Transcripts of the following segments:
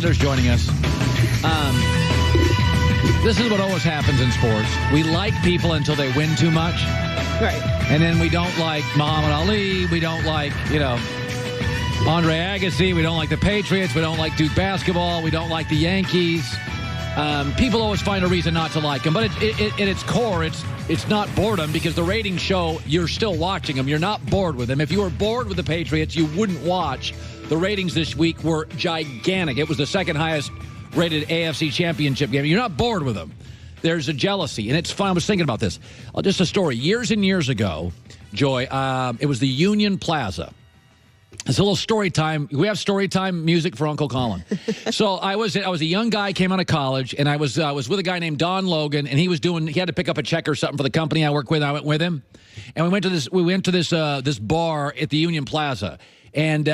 Taylor's joining us. This is what always happens in sports. We like people until they win too much. Right. And then we don't like Muhammad Ali. We don't like, Andre Agassi. We don't like the Patriots. We don't like Duke basketball. We don't like the Yankees. People always find a reason not to like them. But at its core, it's not boredom because the ratings show you're still watching them. You're not bored with them. If you were bored with the Patriots, you wouldn't watch. The ratings this week were gigantic. It was the second highest rated AFC championship game. You're not bored with them. There's a jealousy, and it's fun. I was thinking about this. Just a story. Years and years ago, Joy, it was the Union Plaza. It's a little story time. We have story time music for Uncle Colin. So I was a young guy, came out of college, and I was with a guy named Don Logan, and he had to pick up a check or something for the company I work with. I went with him, and we went to this bar at the Union Plaza. And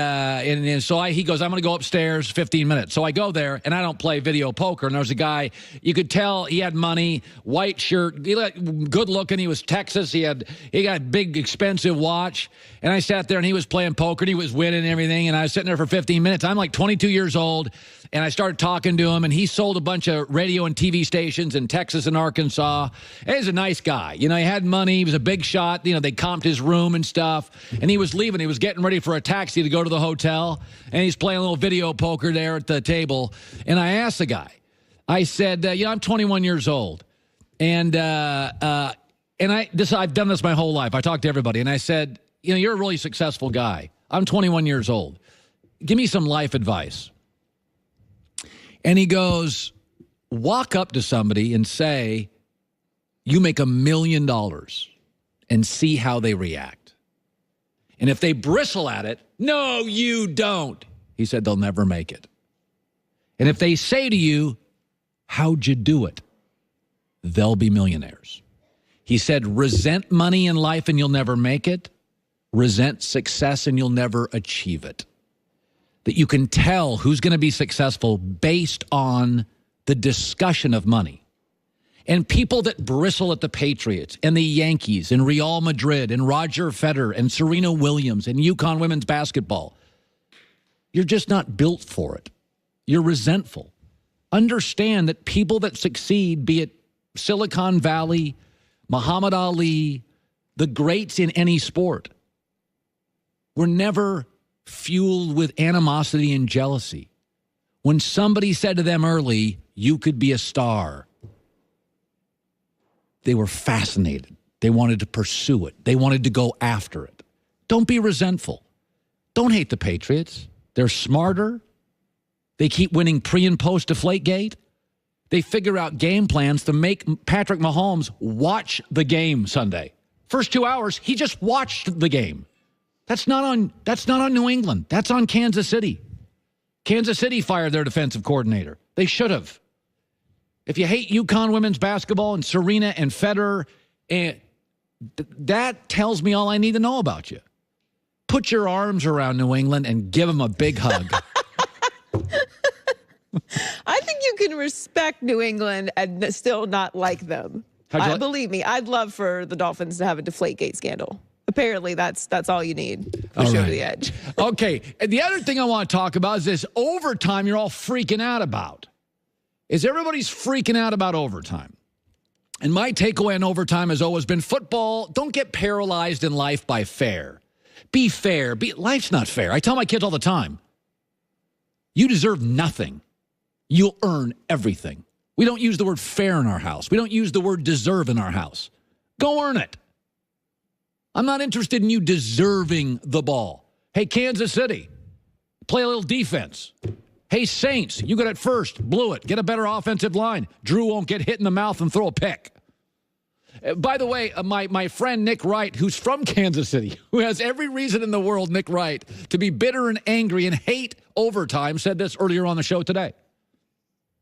so he goes, I'm going to go upstairs 15 minutes. So I go there, and I don't play video poker. And there was a guy, you could tell he had money, white shirt, good looking. He was Texas. He got a big, expensive watch. And I sat there, and he was playing poker, and he was winning and everything. And I was sitting there for 15 minutes. I'm like 22 years old, and I started talking to him. And he sold a bunch of radio and TV stations in Texas and Arkansas. And he's a nice guy. He had money. He was a big shot. They comped his room and stuff. And he was leaving. He was getting ready for a taxi to go to the hotel, and he's playing a little video poker there at the table. And I asked the guy, I said, I'm 21 years old, and I've done this my whole life. I talk to everybody, and I said, you're a really successful guy. I'm 21 years old. Give me some life advice. And he goes, walk up to somebody and say, you make $1 million, and see how they react. And if they bristle at it, no, you don't, he said, they'll never make it. And if they say to you, how'd you do it? They'll be millionaires. He said, resent money in life and you'll never make it. Resent success and you'll never achieve it. That you can tell who's going to be successful based on the discussion of money. And people that bristle at the Patriots and the Yankees and Real Madrid and Roger Federer and Serena Williams and UConn women's basketball, you're just not built for it. You're resentful. Understand that people that succeed, be it Silicon Valley, Muhammad Ali, the greats in any sport, were never fueled with animosity and jealousy. When somebody said to them early, you could be a star, they were fascinated. They wanted to pursue it. They wanted to go after it. Don't be resentful. Don't hate the Patriots. They're smarter. They keep winning pre- and post-Deflategate. They figure out game plans to make Patrick Mahomes watch the game Sunday. First 2 hours, he just watched the game. That's not on New England. That's on Kansas City. Kansas City fired their defensive coordinator. They should have. If you hate UConn women's basketball and Serena and Federer, that tells me all I need to know about you. Put your arms around New England and give them a big hug. I think you can respect New England and still not like them. Believe me, I'd love for the Dolphins to have a Deflategate scandal. Apparently, that's all you need to show the edge. Okay, and the other thing I want to talk about is this overtime you're all freaking out about. Everybody's freaking out about overtime. And my takeaway on overtime has always been football, don't get paralyzed in life by fair. Be fair. Life's not fair. I tell my kids all the time, you deserve nothing. You'll earn everything. We don't use the word fair in our house. We don't use the word deserve in our house. Go earn it. I'm not interested in you deserving the ball. Hey, Kansas City, play a little defense. Hey, Saints, you got it first, blew it. Get a better offensive line. Drew won't get hit in the mouth and throw a pick. By the way, my friend Nick Wright, who's from Kansas City, who has every reason in the world, Nick Wright, to be bitter and angry and hate overtime, said this earlier on the show today.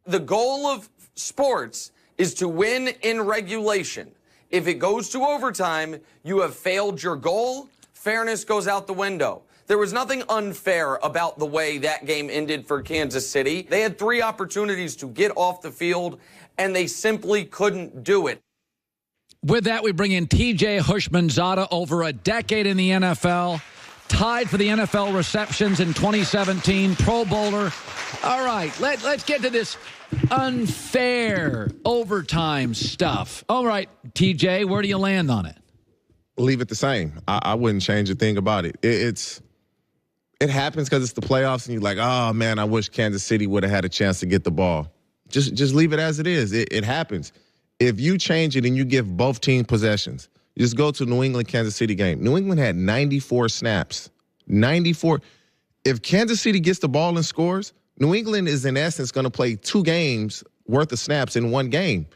The goal of sports is to win in regulation. If it goes to overtime, you have failed your goal. Fairness goes out the window. There was nothing unfair about the way that game ended for Kansas City. They had 3 opportunities to get off the field, and they simply couldn't do it. With that, we bring in TJ Hushmanzada, over a decade in the NFL. tied for the NFL receptions in 2017, Pro Bowler. All right, let's get to this unfair overtime stuff. All right, TJ, where do you land on it? Leave it the same. I wouldn't change a thing about it. It happens because it's the playoffs, and you're like, oh, man, I wish Kansas City would have had a chance to get the ball. Just leave it as it is. It happens. If you change it and you give both teams possessions, just go to New England-Kansas City game. New England had 94 snaps. 94. If Kansas City gets the ball and scores, New England is, in essence, going to play 2 games worth of snaps in one game.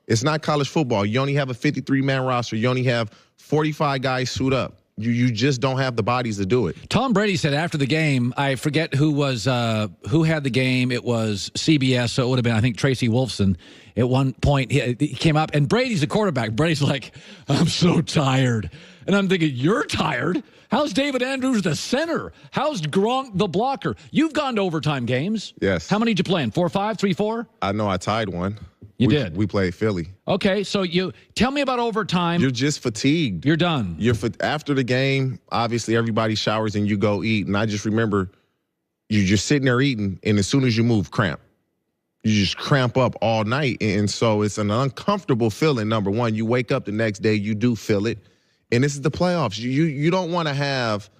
It's not college football. You only have a 53-man roster. You only have 45 guys suit up. You just don't have the bodies to do it. Tom Brady said after the game, I forget who had the game. It was CBS, so it would have been, I think, Tracy Wolfson. At one point, he came up, and Brady's a quarterback. Brady's like, I'm so tired. And I'm thinking, you're tired? How's David Andrews the center? How's Gronk the blocker? You've gone to overtime games. Yes. How many did you play in? 4-5, 3-4? I know I tied one. You did? We played Philly. Okay, so you tell me about overtime. You're just fatigued. You're done. After the game, obviously everybody showers and you go eat. And I just remember you're just sitting there eating, and as soon as you move, cramp. You just cramp up all night. And so it's an uncomfortable feeling, number one. You wake up the next day, you do feel it. And this is the playoffs. You don't want to have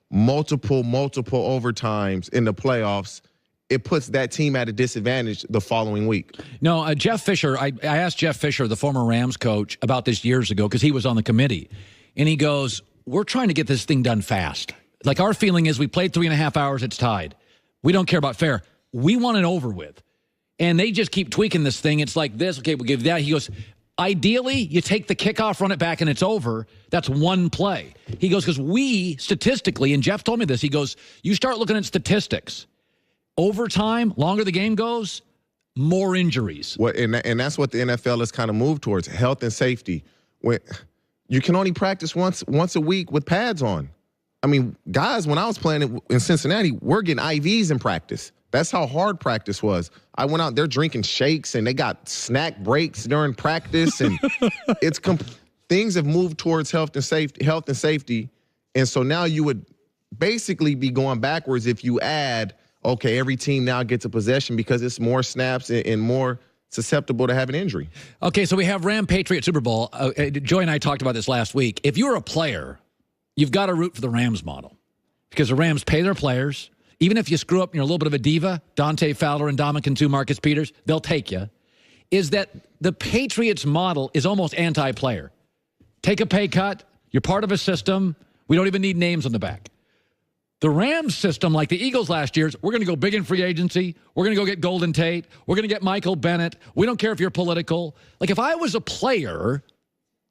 multiple overtimes in the playoffs. It puts that team at a disadvantage the following week. No, Jeff Fisher, I asked Jeff Fisher, the former Rams coach, about this years ago because he was on the committee. And he goes, we're trying to get this thing done fast. Like, our feeling is we played 3.5 hours, it's tied. We don't care about fair. We want it over with. And they just keep tweaking this thing. It's like this. Okay, we'll give that. He goes, ideally, you take the kickoff, run it back, and it's over. That's one play. He goes, because we statistically, and Jeff told me this, he goes, you start looking at statistics. Overtime, longer the game goes, more injuries. And that's what the NFL has kind of moved towards, health and safety. When you can only practice once a week with pads on. I mean, guys, when I was playing in Cincinnati, we're getting IVs in practice. That's how hard practice was. I went out there drinking shakes, and they got snack breaks during practice, and things have moved towards health and safety. And so now you would basically be going backwards if you add, okay, every team now gets a possession because it's more snaps and more susceptible to have an injury. Okay, so we have Ram-Patriot Super Bowl. Joy and I talked about this last week. If you're a player, you've got to root for the Rams model because the Rams pay their players. Even if you screw up and you're a little bit of a diva, Dante Fowler and Dominican Sue, Marcus Peters, they'll take you. Is that the Patriots model is almost anti-player. Take a pay cut. You're part of a system. We don't even need names on the back. The Rams system, like the Eagles last year's, we're going to go big in free agency. We're going to go get Golden Tate. We're going to get Michael Bennett. We don't care if you're political. Like, if I was a player,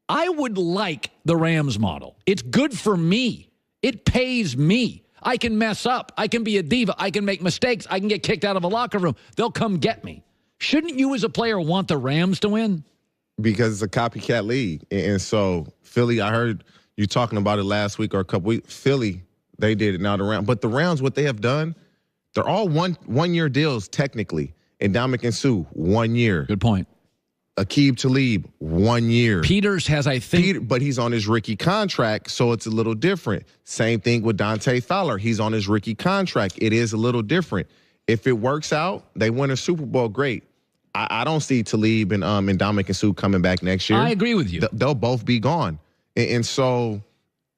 I would like the Rams model. It's good for me. It pays me. I can mess up. I can be a diva. I can make mistakes. I can get kicked out of a locker room. They'll come get me. Shouldn't you as a player want the Rams to win? Because it's a copycat league. And so Philly, I heard you talking about it last week or a couple weeks. Philly, they did it. Now the Rams. But the Rams, what they have done, they're all one-year deals technically. And Dominican Sue, 1 year. Good point. Aqib Talib, 1 year. Peters has, I think. But he's on his rookie contract, so it's a little different. Same thing with Dante Fowler. He's on his rookie contract. It is a little different. If it works out, they win a Super Bowl, great. I don't see Talib and Dominican Sue coming back next year. I agree with you. They'll both be gone. And so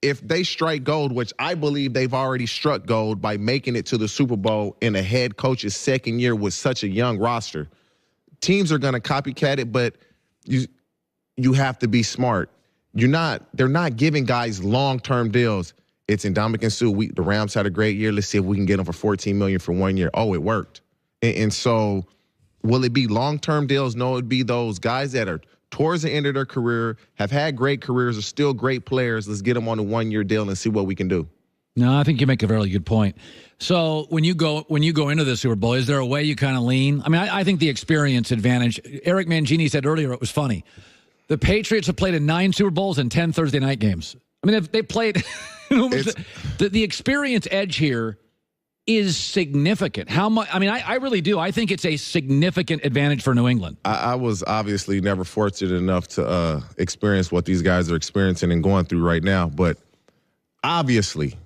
if they strike gold, which I believe they've already struck gold by making it to the Super Bowl in a head coach's second year with such a young roster, teams are going to copycat it, but you have to be smart. They're not giving guys long-term deals. It's in Dominican Sue. The Rams had a great year. Let's see if we can get them for $14 million for 1 year. Oh, it worked. And so will it be long-term deals? No, it'd be those guys that are towards the end of their career, have had great careers, are still great players. Let's get them on a 1 year deal and see what we can do. No, I think you make a very good point. So when you go into the Super Bowl, is there a way you kind of lean? I mean, I think the experience advantage. Eric Mangini said earlier, it was funny. The Patriots have played in 9 Super Bowls and 10 Thursday night games. I mean, they played. The experience edge here is significant. How much? I mean, I really do. I think it's a significant advantage for New England. I was obviously never fortunate enough to experience what these guys are experiencing and going through right now, but obviously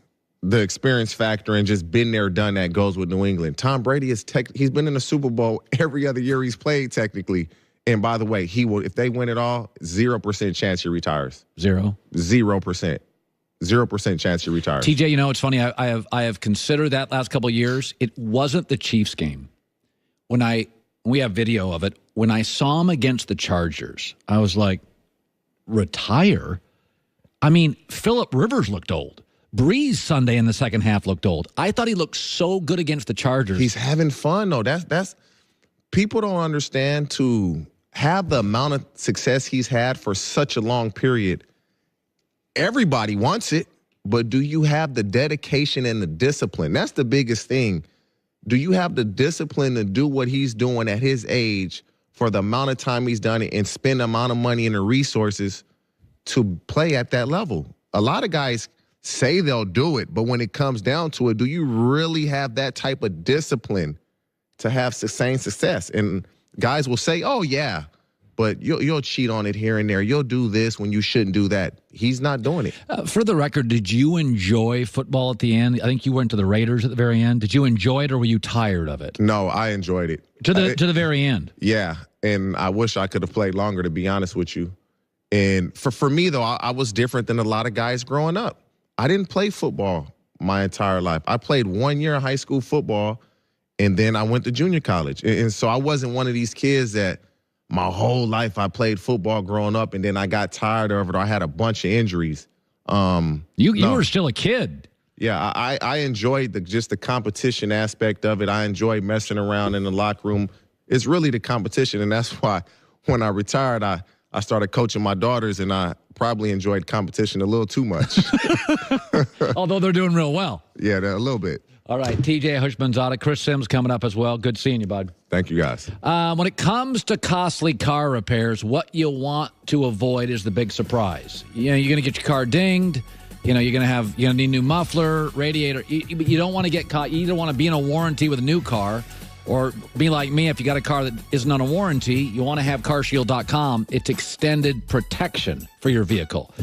the experience factor and just been there, done that goes with New England. Tom Brady he's been in the Super Bowl every other year he's played technically. And by the way, he will, if they win it all, 0% chance he retires. 0%. 0% chance he retires. TJ, you know, it's funny. I have considered that last couple of years. It wasn't the Chiefs game. We have video of it. When I saw him against the Chargers, I was like, retire? I mean, Phillip Rivers looked old. Breeze Sunday in the second half looked old. I thought he looked so good against the Chargers. He's having fun, though. That's people don't understand to have the amount of success he's had for such a long period. Everybody wants it, but do you have the dedication and the discipline? That's the biggest thing. Do you have the discipline to do what he's doing at his age for the amount of time he's done it and spend the amount of money and the resources to play at that level? A lot of guys say they'll do it, but when it comes down to it, do you really have that type of discipline to have sustained success? And guys will say, oh, yeah, but you'll cheat on it here and there. You'll do this when you shouldn't do that. He's not doing it. For the record, did you enjoy football at the end? I think you went to the Raiders at the very end. Did you enjoy it, or were you tired of it? No, I enjoyed it. To the very end? Yeah, and I wish I could have played longer, to be honest with you. And for me, though, I was different than a lot of guys growing up. I didn't play football my entire life. I played 1 year of high school football, and then I went to junior college. And so I wasn't one of these kids that my whole life I played football growing up, and then I got tired of it, or I had a bunch of injuries. You were still a kid. Yeah, I enjoyed just the competition aspect of it. I enjoyed messing around in the locker room. It's really the competition, and that's why when I retired, I started coaching my daughters, and I probably enjoyed competition a little too much. Although they're doing real well. Yeah, a little bit. All right, TJ Hushmanzada, Chris Sims coming up as well. Good seeing you, bud. Thank you, guys. When it comes to costly car repairs, what you want to avoid is the big surprise. You know, you're going to get your car dinged. You know, you're going to need a new muffler, radiator. You don't want to get caught. You either want to be in a warranty with a new car, or be like me, if you got a car that isn't on a warranty, you want to have carshield.com. It's extended protection for your vehicle.